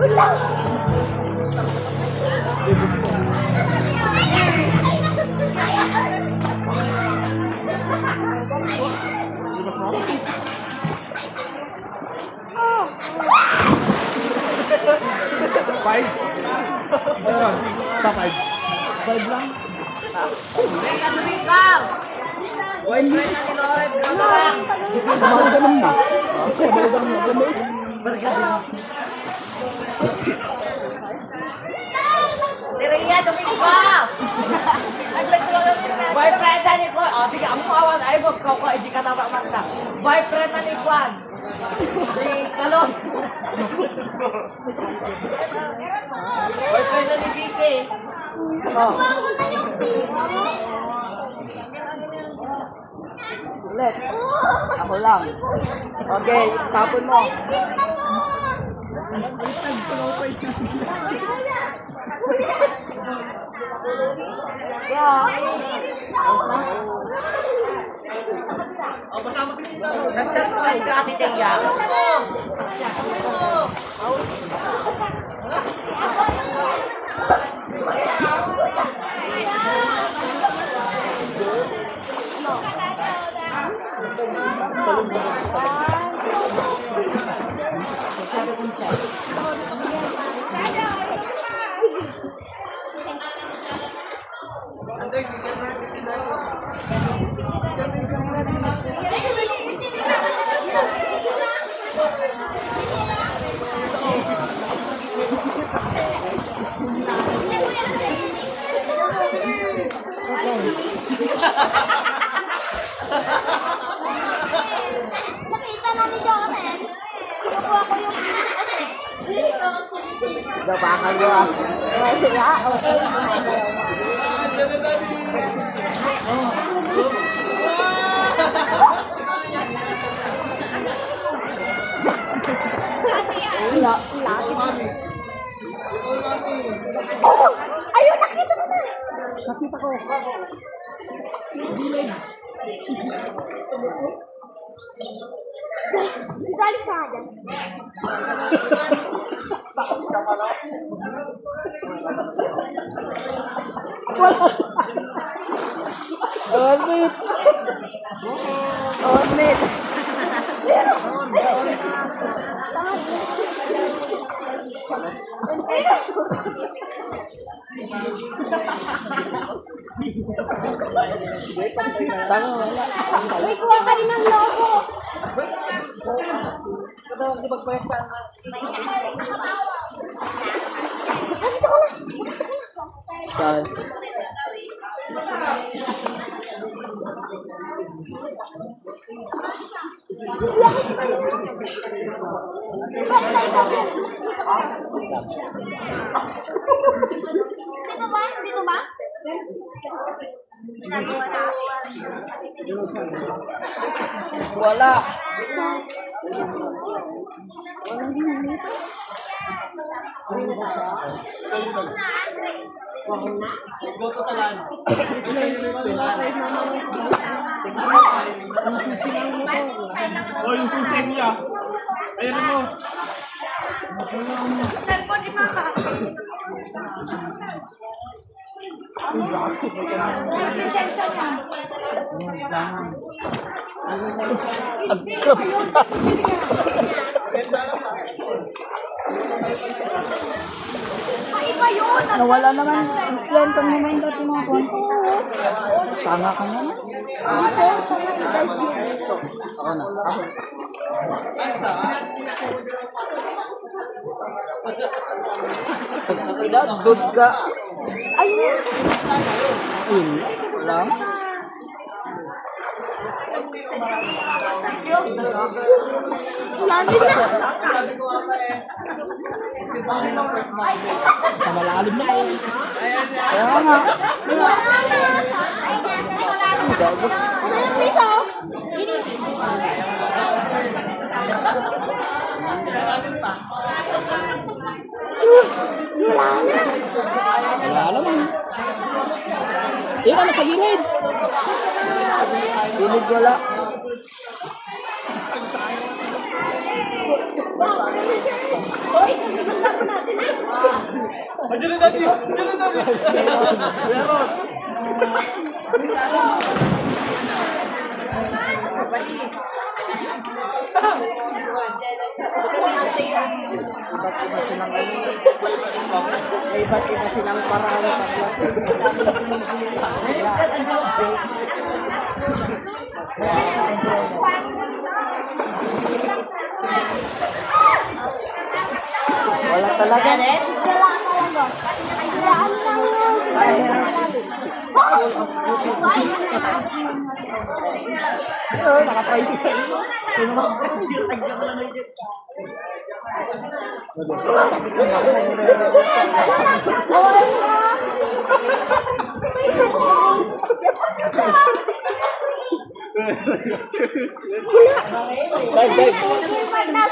Five? Ayun. Sa five. Five lang? Wine mo? Kumali ka naman na. Kumali ka naman na. Diriya, tumingin ko! Boyfriend na ni Kwan. O, sige, ang awan ay mo. Kau ko, hindi ka tama magna. Boyfriend na ni Kwan. Si Kalon. Boyfriend na ni Vicky. Oh. Ulit. Ako lang. Okay, tapon mo. Nagtatry ka, Ate Teya. Nakita na ni Jones. Kinukuha ko yung Gabakan mo ah. Ayun, nakita ko na. Nakita ko. Dito alis ka dyan. Ornit! Ornit! Tango, wala. May kuha ka rin ng logo. Saan? Dito ba? Dito ba? Wala. Oh, yung suseng niya. Ayan mo. Cellphone ni Mama. May lisensya niya. Ay, iba yun. Nawala naman. Island ang naman dati mga konto. Tanga ka naman. Ako na. Ako. Pinagdod ka. Ayun. Ayun lang. Lagi na. Sa malalim na. Kaya nga. Ayun, piso. Wala na. Wala naman. Ikaw na sa gilid. Gilid wala. Andiyan na natin! Andiyan na natin! Meron! May iba't iba silang paraan ng paglas. Wala talaga. Nakatry ko siya. Dive, dive.